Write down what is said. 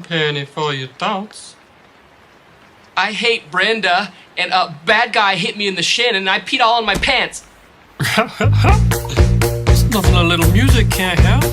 Penny for your thoughts. I hate Brenda, and a bad guy hit me in the shin, and I peed all in my pants. There's nothing a little music can't help.